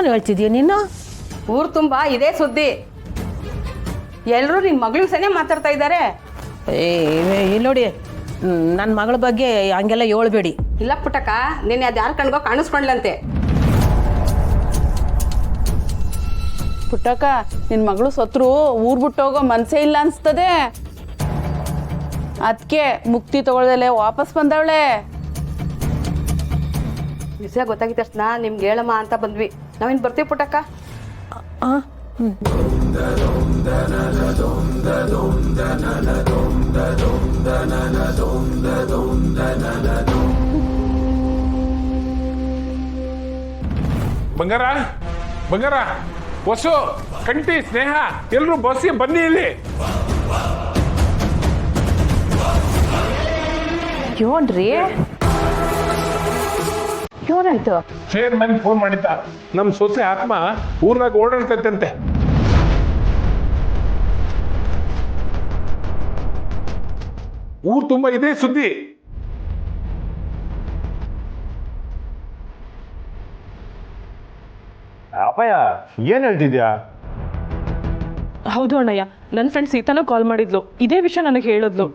ಏನು ಹೇಳ್ತಿದ್ಯಾ ನೀನು? ಊರು ತುಂಬ ಇದೇ ಸುದ್ದಿ. ಎಲ್ಲರೂ ನಿನ್ನ ಮಗಳು ಸನೇ ಮಾತಾಡ್ತಾ ಇದ್ದಾರೆ. ಇಲ್ಲಿ ನೋಡಿ, ನನ್ನ ಮಗಳ ಬಗ್ಗೆ ಹಂಗೆಲ್ಲ ಹೇಳ್ಬೇಡಿ. ಇಲ್ಲ ಪುಟ್ಟಕ್ಕ, ನಿನ್ನೆ ಅದು ಯಾರು ಕಣ್ಗೋ ಕಾಣಿಸ್ಕೊಂಡ್ಲಂತೆ. ಪುಟ್ಟಕ್ಕ, ನಿನ್ನ ಮಗಳು ಸತ್ರು ಊರು ಬಿಟ್ಟೋಗೋ ಮನಸ್ಸೇ ಇಲ್ಲ ಅನಿಸ್ತದೆ. ಅದಕ್ಕೆ ಮುಕ್ತಿ ತಗೊಳ್ದಲೆ ವಾಪಸ್ ಬಂದವಳೆ. ವಿಷಯ ಗೊತ್ತಾಗಿದ್ದ ತಕ್ಷಣ ನಿಮ್ಗೆ ಹೇಳಮ್ಮ ಅಂತ ಬಂದ್ವಿ. ನಾವಿನ್ ಬರ್ತೀವಿ ಪುಟ್ಟಕ್ಕ. ಬಂಗಾರ, ಬಂಗಾರ, ವಸು, ಕಂಟಿ, ಸ್ನೇಹ ಎಲ್ಲರೂ ಬಸ್ಸಿಗೆ ಬನ್ನಿ. ಇಲ್ಲಿ ಯೋನ್ರಿ, ಏನಾಯ್ತು? ಚೇರ್ಮನ್ ಫೋನ್ ಮಾಡಿದ್ದ. ನಮ್ಮ ಸೊಸೆ ಆತ್ಮ ಊರ್ನಾಗ ಓಡಾಡ್ತೈತಂತೆ. ಊರ್ ತುಂಬ ಇದೇ ಸುದ್ದಿ. ಅಪ್ಪಯ್ಯ, ಏನ್ ಹೇಳ್ತಿದ್ಯಾ? ಹೌದು ಅಣ್ಣಯ್ಯ, ನನ್ನ ಫ್ರೆಂಡ್ ಸೀತಾನೂ ಕಾಲ್ ಮಾಡಿದ್ಲು, ಇದೇ ವಿಷಯ ನನಗೆ ಹೇಳಿದ್ಲು.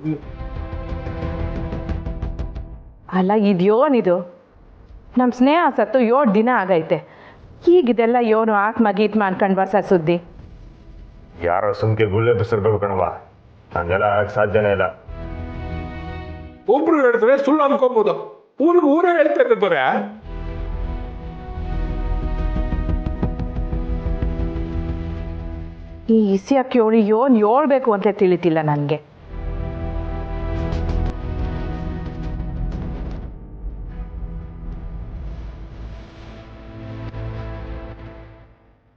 ಅಲ್ಲ, ಇದ್ಯೋನಿದು ನಮ್ಮ ಸ್ನೇಹ ಸತ್ತು 7 ದಿನ ಆಗೈತೆ. ಈಗಿದೆಲ್ಲ ಯೋನು ಆತ್ಮ ಗೀತ್ಮ ಅನ್ಕೊಂಡು ಬರ್ಸ ಸುದ್ದಿ. ಯಾರೋ ಸುಮ್ಕೆ ಗುಳ್ಳೆ ಬಿಸಿರ್ಬೇಕು ಕಣವ, ಹಂಗೆಲ್ಲ ಆಗಕ್ಕೆ ಸಾಧ್ಯನೇ ಇಲ್ಲ. ಒಬ್ರು ಹೇಳ್ತಾರೆ ಸುಳ್ಳು ಅನ್ಕೋಬಹುದು, ಊರೇ ಹೇಳ್ತಾ ಇದ್ದಾರೆ ಬರ. ಈ ಇಸಿಯಕ್ಕೆ ಯೋನು ಹೇಳ್ಬೇಕು ಅಂತ ತಿಳಿತಿಲ್ಲ ನನಗೆ.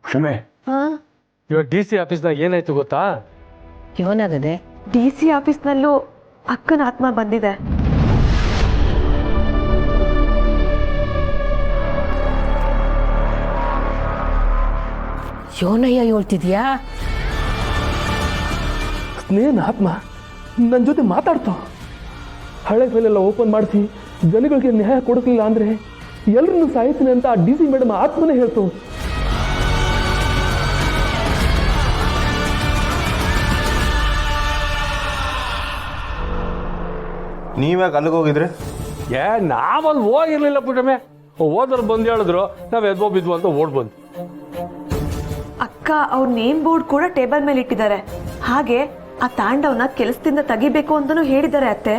ಕ್ಷಮೆ, ಇವಾಗ DC ಆಫೀಸ್ನಾಗ ಏನಾಯ್ತು ಗೊತ್ತಾ? ಏನಾಗದೆ? DC ಆಫೀಸ್ನಲ್ಲೂ ಅಕ್ಕನ ಆತ್ಮ ಬಂದಿದೆ. ಯೋನಯ್ಯ ಹೇಳ್ತಿದ್ಯಾ? ಸ್ನೇಹನ ಆತ್ಮ ನನ್ನ ಜೊತೆ ಮಾತಾಡ್ತು. ಹಳೆ ಫೈಲೆಲ್ಲ ಓಪನ್ ಮಾಡಿಸಿ ಜನಗಳಿಗೆ ನ್ಯಾಯ ಕೊಡಿಸ್ಲಿಲ್ಲ ಅಂದ್ರೆ ಎಲ್ಲರನ್ನು ಸಾಯಿಸ್ತೀನಿ ಅಂತ DC ಮೇಡಮ್ ಆತ್ಮನೇ ಹೇಳ್ತು. ನೀವ್ಯಾಕೆ ಅಲ್ಲಿಗೆ ಹೋಗಿದ್ರಿ? ನಾವಲ್ಲಿ ಹೋಗಿರ್ಲಿಲ್ಲ ಪುಟಮೆ. ಹೋದ್ರು ಬಂದು ಹೇಳಿದ್ರು, ನಾವು ಎದ್ಬೋ ಬಿದ್ವು ಅಂತ ಓಡ್ ಬಂದು. ಅಕ್ಕ ಅವ್ರ ನೇಮ್ ಬೋರ್ಡ್ ಕೂಡ ಟೇಬಲ್ ಮೇಲೆ ಇಟ್ಟಿದ್ದಾರೆ. ಹಾಗೆ ಆ ತಾಂಡವನ ಕೆಲಸದಿಂದ ತೆಗಿಬೇಕು ಅಂತಲೂ ಹೇಳಿದ್ದಾರೆ ಅತ್ತೆ.